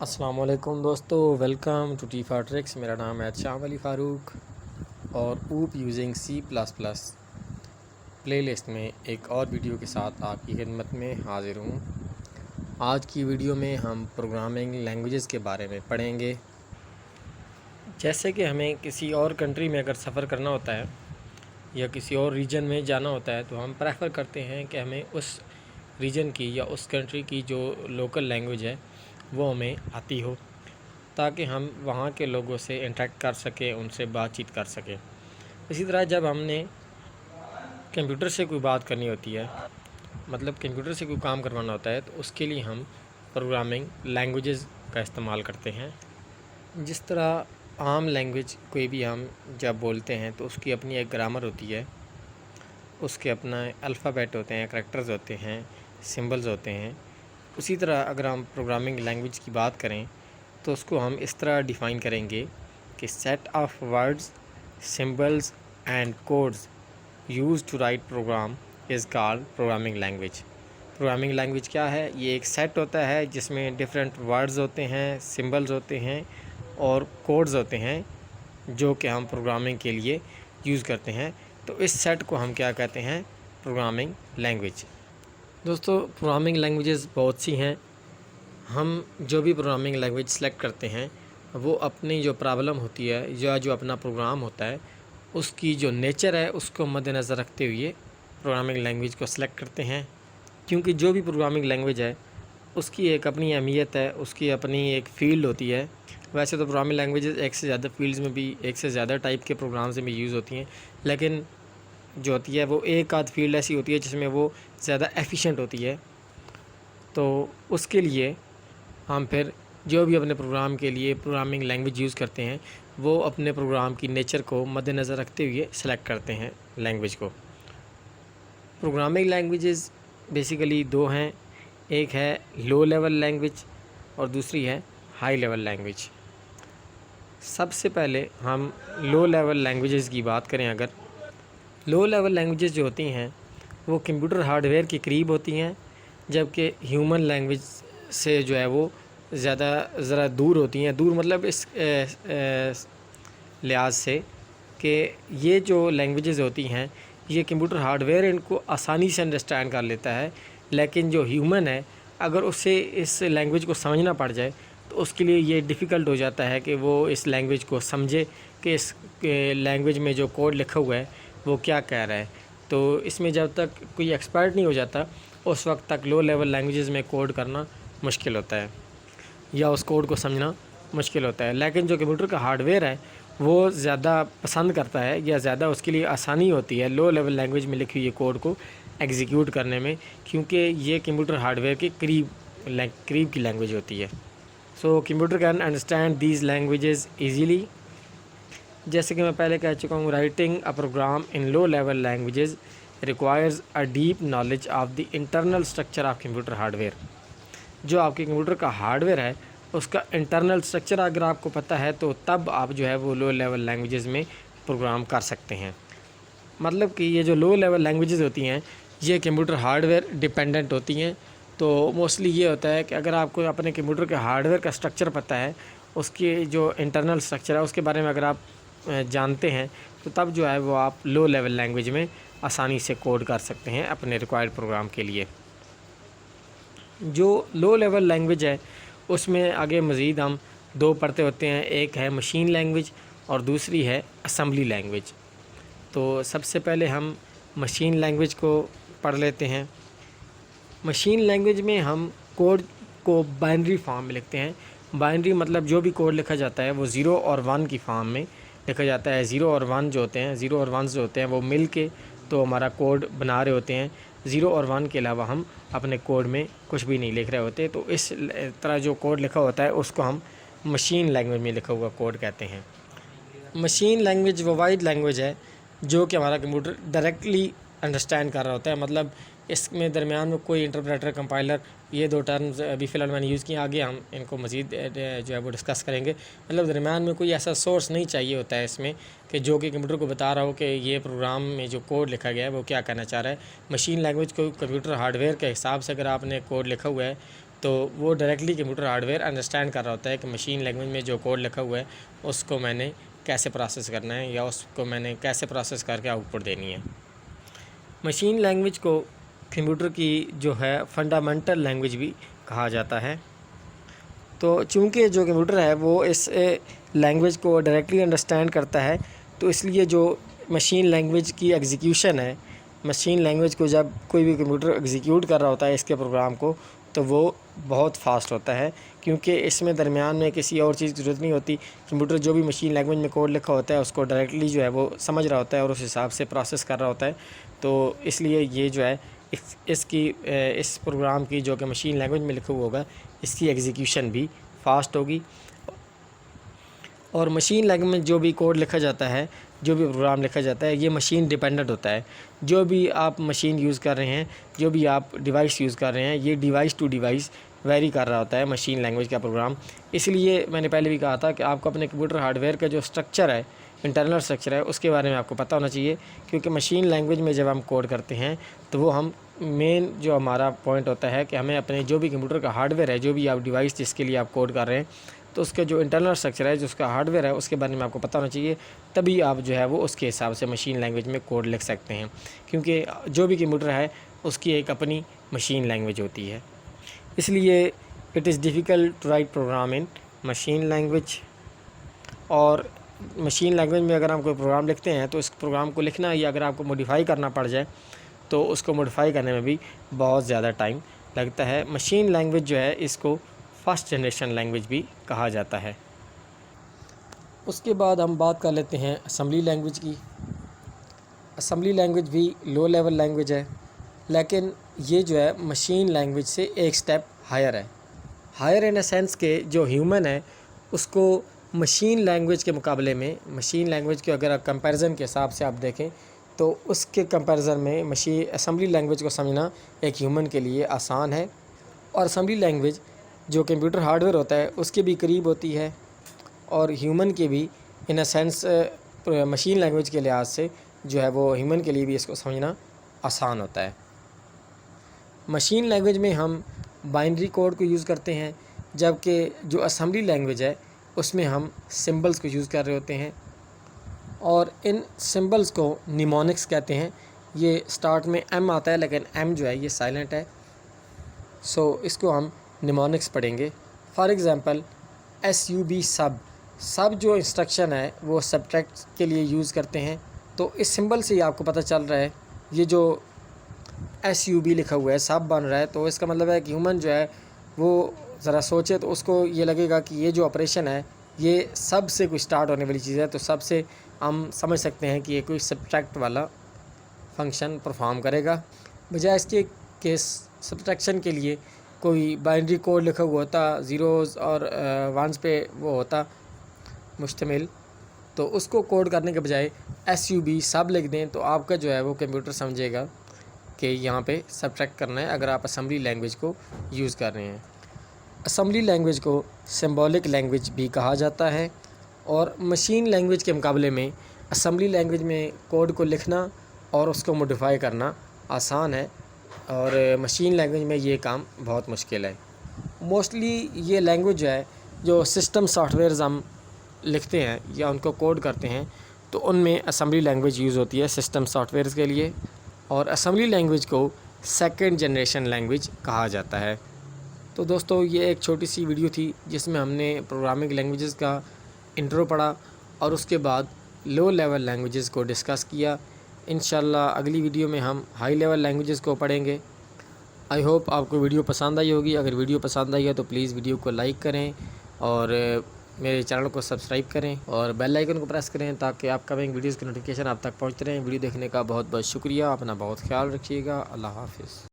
السلام علیکم دوستو، ویلکم ٹو ٹی فارٹریکس۔ میرا نام ہے شام علی فاروق اور اوپ یوزنگ C++ پلے لسٹ میں ایک اور ویڈیو کے ساتھ آپ کی خدمت میں حاضر ہوں۔ آج کی ویڈیو میں ہم پروگرامنگ لینگویجز کے بارے میں پڑھیں گے۔ جیسے کہ ہمیں کسی اور کنٹری میں اگر سفر کرنا ہوتا ہے یا کسی اور ریجن میں جانا ہوتا ہے تو ہم پریفر کرتے ہیں کہ ہمیں اس ریجن کی یا اس کنٹری کی جو لوکل لینگویج ہے وہ ہمیں آتی ہو، تاکہ ہم وہاں کے لوگوں سے انٹریکٹ کر سکیں، ان سے بات چیت کر سکیں۔ اسی طرح جب ہم نے کمپیوٹر سے کوئی بات کرنی ہوتی ہے، مطلب کمپیوٹر سے کوئی کام کروانا ہوتا ہے، تو اس کے لیے ہم پروگرامنگ لینگویجز کا استعمال کرتے ہیں۔ جس طرح عام لینگویج کوئی بھی ہم جب بولتے ہیں تو اس کی اپنی ایک گرامر ہوتی ہے، اس کے اپنا الفابیٹ ہوتے ہیں، کریکٹرز ہوتے ہیں، سمبلز ہوتے ہیں۔ اسی طرح اگر ہم پروگرامنگ لینگویج کی بات کریں تو اس کو ہم اس طرح ڈیفائن کریں گے کہ set of words, symbols and codes use to write program is called programming language. Programming language کیا ہے؟ یہ ایک سیٹ ہوتا ہے جس میں ڈفرینٹ ورڈز ہوتے ہیں، سمبلز ہوتے ہیں اور کوڈز ہوتے ہیں جو کہ ہم پروگرامنگ کے لیے یوز کرتے ہیں۔ تو اس سیٹ کو ہم کیا کہتے ہیں؟ Programming language. دوستو، پروگرامنگ لینگویجز بہت سی ہیں۔ ہم جو بھی پروگرامنگ لینگویج سلیکٹ کرتے ہیں وہ اپنی جو پرابلم ہوتی ہے یا جو اپنا پروگرام ہوتا ہے اس کی جو نیچر ہے اس کو مد نظر رکھتے ہوئے پروگرامنگ لینگویج کو سلیکٹ کرتے ہیں، کیونکہ جو بھی پروگرامنگ لینگویج ہے اس کی ایک اپنی اہمیت ہے، اس کی اپنی ایک فیلڈ ہوتی ہے۔ ویسے تو پروگرامنگ لینگویجز ایک سے زیادہ فیلڈز میں بھی، ایک سے زیادہ ٹائپ کے پروگرامز میں یوز ہوتی ہیں، لیکن جو ہوتی ہے وہ ایک آدھ فیلڈ ایسی ہوتی ہے جس میں وہ زیادہ ایفیشینٹ ہوتی ہے۔ تو اس کے لیے ہم پھر جو بھی اپنے پروگرام کے لیے پروگرامنگ لینگویج یوز کرتے ہیں وہ اپنے پروگرام کی نیچر کو مد نظر رکھتے ہوئے سلیکٹ کرتے ہیں لینگویج کو۔ پروگرامنگ لینگویجز بیسیکلی دو ہیں، ایک ہے لو لیول لینگویج اور دوسری ہے ہائی لیول لینگویج۔ سب سے پہلے ہم لو لیول لینگویجز کی بات کریں، اگر لو لیول لینگویجز جو ہوتی ہیں وہ کمپیوٹر ہارڈ ویئر کے قریب ہوتی ہیں، جبکہ ہیومن لینگویج سے جو ہے وہ زیادہ ذرا دور ہوتی ہیں۔ دور مطلب اس لحاظ سے کہ یہ جو لینگویجز ہوتی ہیں یہ کمپیوٹر ہارڈ ویئر ان کو آسانی سے انڈرسٹینڈ کر لیتا ہے، لیکن جو ہیومن ہے اگر اسے اس لینگویج کو سمجھنا پڑ جائے تو اس کے لیے یہ ڈیفیکلٹ ہو جاتا ہے کہ وہ اس لینگویج کو سمجھے کہ اس لینگویج میں جو کوڈ لکھا ہوا ہے وہ کیا کہہ رہا ہے۔ تو اس میں جب تک کوئی ایکسپرٹ نہیں ہو جاتا اس وقت تک لو لیول لینگویجز میں کوڈ کرنا مشکل ہوتا ہے یا اس کوڈ کو سمجھنا مشکل ہوتا ہے۔ لیکن جو کمپیوٹر کا ہارڈ ویئر ہے وہ زیادہ پسند کرتا ہے یا زیادہ اس کے لیے آسانی ہوتی ہے لو لیول لینگویج میں لکھی ہوئی کوڈ کو ایگزیکیوٹ کرنے میں، کیونکہ یہ کمپیوٹر ہارڈ ویئر کے قریب کی لینگویج ہوتی ہے۔ So computer can understand these languages easily. جیسے کہ میں پہلے کہہ چکا ہوں، writing a program in low level languages requires a deep knowledge of the internal structure of computer hardware. جو آپ کے کمپیوٹر کا ہارڈ ویئر ہے اس کا انٹرنل اسٹرکچر اگر آپ کو پتہ ہے تو تب آپ جو ہے وہ لو لیول لینگویجز میں پروگرام کر سکتے ہیں۔ مطلب کہ یہ جو لو لیول لینگویجز ہوتی ہیں یہ کمپیوٹر ہارڈ ویئر ڈیپینڈنٹ ہوتی ہیں۔ تو موسٹلی یہ ہوتا ہے کہ اگر آپ کو اپنے کمپیوٹر کے ہارڈ ویئر کا اسٹرکچر پتہ ہے، اس کی جو انٹرنل اسٹرکچر ہے اس کے بارے میں اگر آپ جانتے ہیں تو تب جو ہے وہ آپ لو لیول لینگویج میں آسانی سے کوڈ کر سکتے ہیں اپنے ریکوائرڈ پروگرام کے لیے۔ جو لو لیول لینگویج ہے اس میں آگے مزید ہم دو پڑھتے ہوتے ہیں، ایک ہے مشین لینگویج اور دوسری ہے اسمبلی لینگویج۔ تو سب سے پہلے ہم مشین لینگویج کو پڑھ لیتے ہیں۔ مشین لینگویج میں ہم کوڈ کو بائنری فارم میں لکھتے ہیں۔ بائنری مطلب جو بھی کوڈ لکھا جاتا ہے وہ 0 اور 1 کی فارم میں لکھا جاتا ہے۔ 0 اور 1 جو ہوتے ہیں، 0 اور 1 جو ہوتے ہیں وہ مل کے تو ہمارا کوڈ بنا رہے ہوتے ہیں۔ 0 اور 1 کے علاوہ ہم اپنے کوڈ میں کچھ بھی نہیں لکھ رہے ہوتے، تو اس طرح جو کوڈ لکھا ہوتا ہے اس کو ہم مشین لینگویج میں لکھا ہوا کوڈ کہتے ہیں۔ مشین لینگویج وہ واحد لینگویج ہے جو کہ ہمارا کمپیوٹر ڈائریکٹلی انڈرسٹینڈ کر رہا ہوتا ہے، مطلب اس میں درمیان میں کوئی انٹرپریٹر، کمپائلر، یہ دو ٹرمز ابھی فی الحال میں نے یوز کی ہیں، آگے ہم ان کو مزید جو ہے وہ ڈسکس کریں گے۔ مطلب درمیان میں کوئی ایسا سورس نہیں چاہیے ہوتا ہے اس میں کہ جو کہ کمپیوٹر کو بتا رہا ہو کہ یہ پروگرام میں جو کوڈ لکھا گیا ہے وہ کیا کہنا چاہ رہا ہے۔ مشین لینگویج کو کمپیوٹر ہارڈ ویئر کے حساب سے اگر آپ نے کوڈ لکھا ہوا ہے تو وہ directly computer hard where understand کر رہا ہوتا ہے کہ مشین لینگویج میں جو کوڈ لکھا ہوا ہے اس کو میں نے کیسے پروسیس کرنا ہے یا اس کو میں نے کیسے پروسیس کر کے آؤٹ پٹ دینی ہے۔ مشین لینگویج کو کمپیوٹر کی جو ہے فنڈامنٹل لینگویج بھی کہا جاتا ہے۔ تو چونکہ جو کمپیوٹر ہے وہ اس لینگویج کو ڈائریکٹلی انڈرسٹینڈ کرتا ہے، تو اس لیے جو مشین لینگویج کی ایگزیکیوشن ہے، مشین لینگویج کو جب کوئی بھی کمپیوٹر ایگزیکیوٹ کر رہا ہوتا ہے اس کے پروگرام کو، تو وہ بہت فاسٹ ہوتا ہے، کیونکہ اس میں درمیان میں کسی اور چیز کی ضرورت نہیں ہوتی۔ کمپیوٹر جو بھی مشین لینگویج میں کوڈ لکھا ہوتا ہے اس کو ڈائریکٹلی جو ہے وہ سمجھ رہا ہوتا ہے اور اس حساب سے پروسیس کر رہا ہوتا ہے۔ تو اس لیے یہ جو ہے اس پروگرام کی جو کہ مشین لینگویج میں لکھا ہوا ہوگا، اس کی ایگزیکیوشن بھی فاسٹ ہوگی۔ اور مشین لینگویج میں جو بھی کوڈ لکھا جاتا ہے، جو بھی پروگرام لکھا جاتا ہے، یہ مشین ڈیپینڈنٹ ہوتا ہے۔ جو بھی آپ مشین یوز کر رہے ہیں، جو بھی آپ ڈیوائس یوز کر رہے ہیں، یہ ڈیوائس ٹو ڈیوائس ویری کر رہا ہوتا ہے مشین لینگویج کا پروگرام۔ اس لیے میں نے پہلے بھی کہا تھا کہ آپ کو اپنے کمپیوٹر ہارڈ ویئر کا جو اسٹرکچر ہے، انٹرنل اسٹرکچر ہے، اس کے بارے میں آپ کو پتہ ہونا چاہیے، کیونکہ مشین لینگویج میں جب ہم کوڈ کرتے ہیں تو وہ ہم مین جو ہمارا پوائنٹ ہوتا ہے کہ ہمیں اپنے جو بھی کمپیوٹر کا ہارڈ ویئر ہے، جو بھی آپ ڈیوائس جس کے لیے آپ کوڈ کر رہے ہیں، تو اس کا جو انٹرنل اسٹرکچر ہے، جو اس کا ہارڈ ویئر ہے، اس کے بارے میں آپ کو پتہ ہونا چاہیے، تبھی آپ جو ہے وہ اس کے حساب سے مشین لینگویج میں کوڈ لکھ سکتے ہیں، کیونکہ جو بھی کمپیوٹر ہے اس کی ایک اپنی مشین لینگویج ہوتی ہے۔ اس لیے it is difficult to write program in machine language. اور مشین لینگویج میں اگر ہم کوئی پروگرام لکھتے ہیں تو اس پروگرام کو لکھنا یا اگر آپ کو موڈیفائی کرنا پڑ جائے تو اس کو موڈیفائی کرنے میں بھی بہت زیادہ ٹائم لگتا ہے۔ مشین لینگویج جو ہے اس کو فرسٹ جنریشن لینگویج بھی کہا جاتا ہے۔ اس کے بعد ہم بات کر لیتے ہیں اسمبلی لینگویج کی۔ اسمبلی لینگویج بھی لو لیول لینگویج ہے، لیکن یہ جو ہے مشین لینگویج سے ایک سٹیپ ہائر ہے۔ ہائر ان اے سینس کہ جو ہیومن ہے اس کو مشین لینگویج کے مقابلے میں، مشین لینگویج کے اگر کمپیریزن کے حساب سے آپ دیکھیں تو اس کے کمپیریزن میں اسمبلی لینگویج کو سمجھنا ایک ہیومن کے لیے آسان ہے، اور اسمبلی لینگویج جو کمپیوٹر ہارڈ ویئر ہوتا ہے اس کے بھی قریب ہوتی ہے، اور ہیومن کے بھی ان اے سینس مشین لینگویج کے لحاظ سے جو ہے وہ ہیومن کے لیے بھی اس کو سمجھنا آسان ہوتا ہے۔ مشین لینگویج میں ہم بائنری کوڈ کو یوز کرتے ہیں، جبکہ جو اسمبلی لینگویج ہے اس میں ہم سمبلز کو یوز کر رہے ہوتے ہیں، اور ان سمبلز کو نیمونکس کہتے ہیں۔ یہ سٹارٹ میں ایم آتا ہے لیکن ایم جو ہے یہ سائلنٹ ہے، سو اس کو ہم نیمونکس پڑھیں گے۔ فار ایگزامپل SUB سب جو انسٹرکشن ہے وہ سبٹریکٹ کے لیے یوز کرتے ہیں، تو اس سمبل سے ہی آپ کو پتہ چل رہا ہے، یہ جو SUB لکھا ہوا ہے سب بن رہا ہے، تو اس کا مطلب ہے کہ ہیومن جو ہے وہ ذرا سوچے تو اس کو یہ لگے گا کہ یہ جو آپریشن ہے یہ سب سے کوئی سٹارٹ ہونے والی چیز ہے، تو سب سے ہم سمجھ سکتے ہیں کہ یہ کوئی سبٹریکٹ والا فنکشن پرفارم کرے گا، بجائے اس کے کہ سبٹریکشن کے لیے کوئی بائنری کوڈ لکھا ہوا ہوتا، زیروز اور ونز پہ وہ ہوتا مشتمل، تو اس کو کوڈ کرنے کے بجائے SUB سب لکھ دیں تو آپ کا جو ہے وہ کمپیوٹر سمجھے گا کہ یہاں پہ سبٹریکٹ کرنا ہے اگر آپ اسمبلی لینگویج کو یوز کر رہے ہیں۔ اسمبلی لینگویج کو سمبولک لینگویج بھی کہا جاتا ہے، اور مشین لینگویج کے مقابلے میں اسمبلی لینگویج میں کوڈ کو لکھنا اور اس کو موڈیفائی کرنا آسان ہے، اور مشین لینگویج میں یہ کام بہت مشکل ہے۔ موسٹلی یہ لینگویج جو ہے جو سسٹم سافٹ ویئرز ہم لکھتے ہیں یا ان کو کوڈ کرتے ہیں تو ان میں اسمبلی لینگویج یوز ہوتی ہے سسٹم سافٹ ویئرز کے لیے، اور اسمبلی لینگویج کو سیکنڈ جنریشن لینگویج کہا جاتا ہے۔ تو دوستو یہ ایک چھوٹی سی ویڈیو تھی جس میں ہم نے پروگرامنگ لینگویجز کا انٹرو پڑھا اور اس کے بعد لو لیول لینگویجز کو ڈسکس کیا۔ انشاءاللہ اگلی ویڈیو میں ہم ہائی لیول لینگویجز کو پڑھیں گے۔ آئی ہوپ آپ کو ویڈیو پسند آئی ہوگی۔ اگر ویڈیو پسند آئی ہے تو پلیز ویڈیو کو لائک کریں اور میرے چینل کو سبسکرائب کریں اور بیل آئیکن کو پریس کریں تاکہ آپ کمنگ ویڈیوز کی نوٹیفیکیشن آپ تک پہنچتے رہیں۔ ویڈیو دیکھنے کا بہت بہت شکریہ، اپنا بہت خیال رکھیے گا۔ اللہ حافظ۔